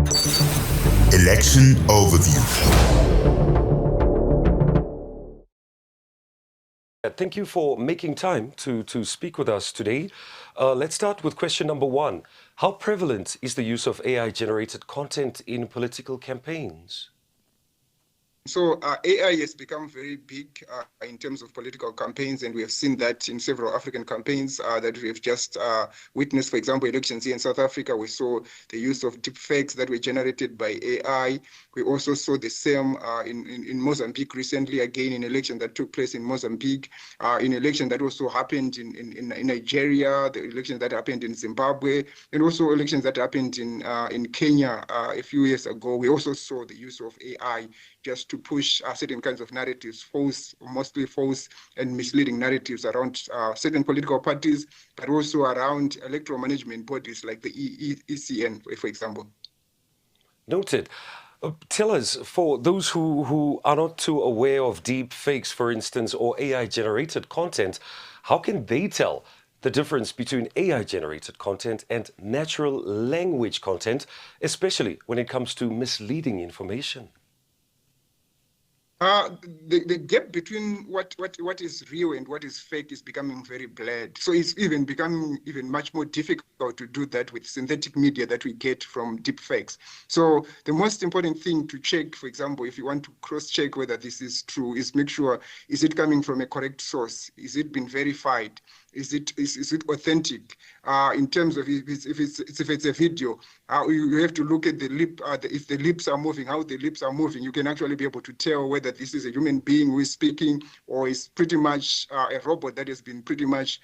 Election Overview. Thank you for making time to speak with us today. Let's start with question number one. How prevalent is the use of AI-generated content in political campaigns? So AI has become very big in terms of political campaigns, and we have seen that in several African campaigns that we have just witnessed. For example, elections here in South Africa, we saw the use of deepfakes that were generated by AI. We also saw the same in Mozambique recently, again, in election that took place in Mozambique, in election that also happened in Nigeria, the election that happened in Zimbabwe, and also elections that happened in Kenya a few years ago. We also saw the use of AI just to push certain kinds of narratives, mostly false and misleading narratives around certain political parties, but also around electoral management bodies like the ECN, for example. Noted. Tell us, for those who are not too aware of deep fakes, for instance, or AI-generated content, how can they tell the difference between AI-generated content and natural language content, especially when it comes to misleading information? The gap between what is real and what is fake is becoming very blurred. So it's even becoming much more difficult to do that with synthetic media that we get from deep fakes. So the most important thing to check, for example, if you want to cross-check whether this is true, is make sure, is it coming from a correct source? Is it been verified? Is it authentic? In terms of if it's a video, you have to look at the lip. If the lips are moving, how the lips are moving, you can actually be able to tell whether this is a human being who is speaking or is pretty much a robot that has been pretty much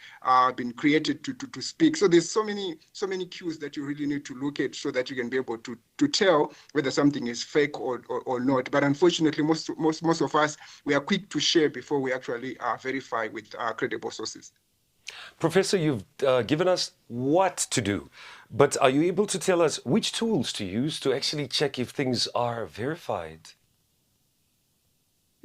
been created to speak. So there's so many cues that you really need to look at so that you can be able to tell whether something is fake or not. But unfortunately, most of us, we are quick to share before we actually verify with credible sources. Professor, you've given us what to do, but are you able to tell us which tools to use to actually check if things are verified?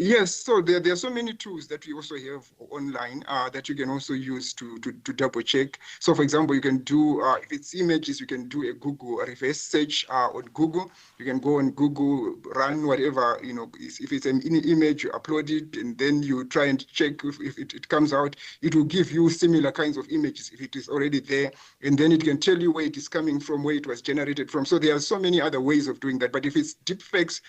Yes, so there are so many tools that we also have online that you can also use to double check. So for example, you can do, if it's images, you can do a reverse search on Google. You can go on Google, run whatever, if it's an image, you upload it, and then you try and check if it comes out. It will give you similar kinds of images if it is already there. And then it can tell you where it is coming from, where it was generated from. So there are so many other ways of doing that. But if it's deepfakes,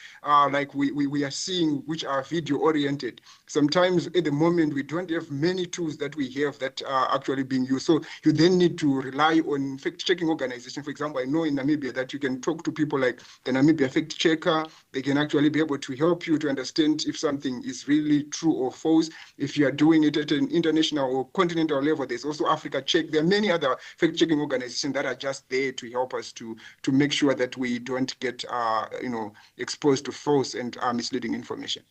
like we are seeing, which are video oriented. Sometimes at the moment, we don't have many tools that we have that are actually being used. So you then need to rely on fact-checking organizations. For example, I know in Namibia that you can talk to people like the Namibia fact checker. They can actually be able to help you to understand if something is really true or false. If you are doing it at an international or continental level, there's also Africa Check. There are many other fact-checking organizations that are just there to help us to make sure that we don't get exposed to false and misleading information.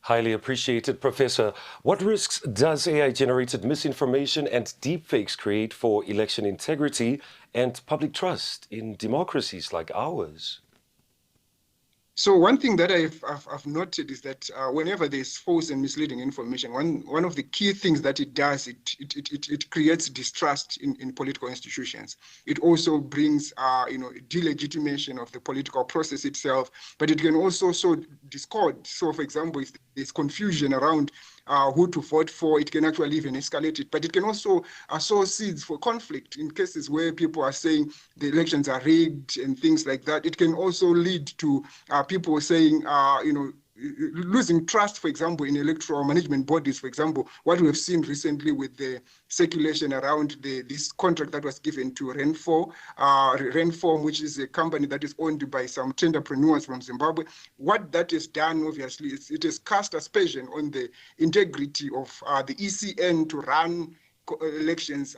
Highly appreciated, Professor. What risks does AI-generated misinformation and deepfakes create for election integrity and public trust in democracies like ours? So one thing that I've noted is that whenever there's false and misleading information, one of the key things that it does, it creates distrust in political institutions. It also brings delegitimation of the political process itself, but it can also sow discord. So for example, if there's confusion around who to vote for, it can actually even escalate it. But it can also sow seeds for conflict in cases where people are saying the elections are rigged and things like that. It can also lead to people saying, losing trust, for example, in electoral management bodies. For example, what we have seen recently with the circulation around this contract that was given to Renform, which is a company that is owned by some entrepreneurs from Zimbabwe. What that has done, obviously, is it has cast aspersion on the integrity of the ECN to run elections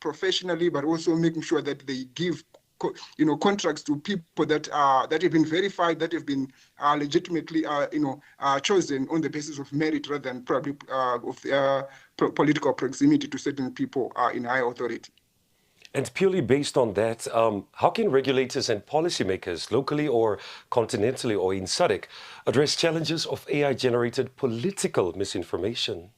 professionally, but also making sure that they give contracts to people that have been verified, that have been legitimately chosen on the basis of merit rather than probably of political proximity to certain people in high authority. And purely based on that, how can regulators and policymakers locally or continentally or in SADC address challenges of AI-generated political misinformation?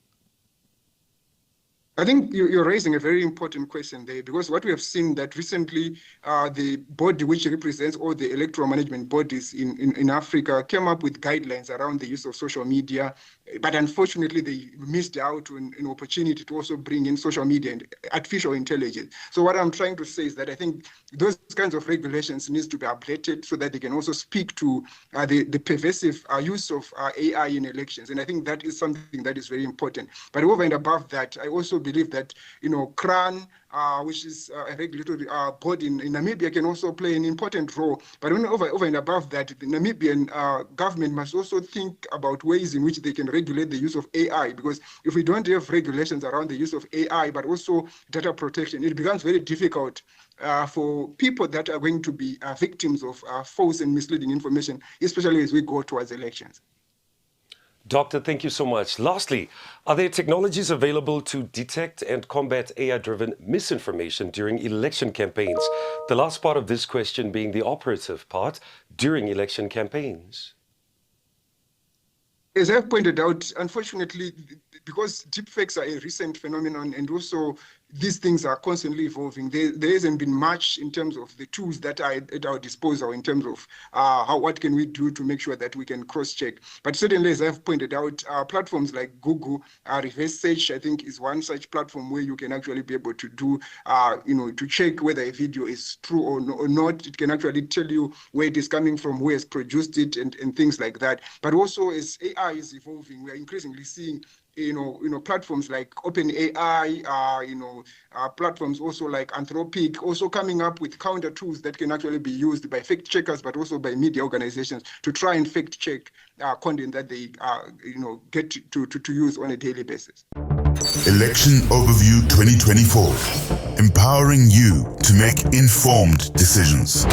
I think you're raising a very important question there, because what we have seen that recently the body which represents all the electoral management bodies in Africa came up with guidelines around the use of social media, but unfortunately they missed out on an opportunity to also bring in social media and artificial intelligence. So what I'm trying to say is that I think those kinds of regulations needs to be updated so that they can also speak to the pervasive use of AI in elections. And I think that is something that is very important. But over and above that, I also believe that, CRAN, which is a regulatory body in Namibia, can also play an important role. But over and above that, the Namibian government must also think about ways in which they can regulate the use of AI, because if we don't have regulations around the use of AI, but also data protection, it becomes very difficult for people that are going to be victims of false and misleading information, especially as we go towards elections. Doctor, thank you so much. Lastly, are there technologies available to detect and combat AI-driven misinformation during election campaigns? The last part of this question being the operative part during election campaigns. As I've pointed out, unfortunately, because deepfakes are a recent phenomenon, and also these things are constantly evolving, there hasn't been much in terms of the tools that are at our disposal in terms of what can we do to make sure that we can cross-check. But certainly, as I've pointed out, platforms like Google, reverse search, I think, is one such platform where you can actually be able to do, to check whether a video is true or not. It can actually tell you where it is coming from, who has produced it, and things like that. But also, as AI is evolving, we are increasingly seeing platforms like OpenAI, platforms also like Anthropic, also coming up with counter tools that can actually be used by fact checkers, but also by media organizations to try and fact check content that they, get to use on a daily basis. Election Overview 2024, empowering you to make informed decisions.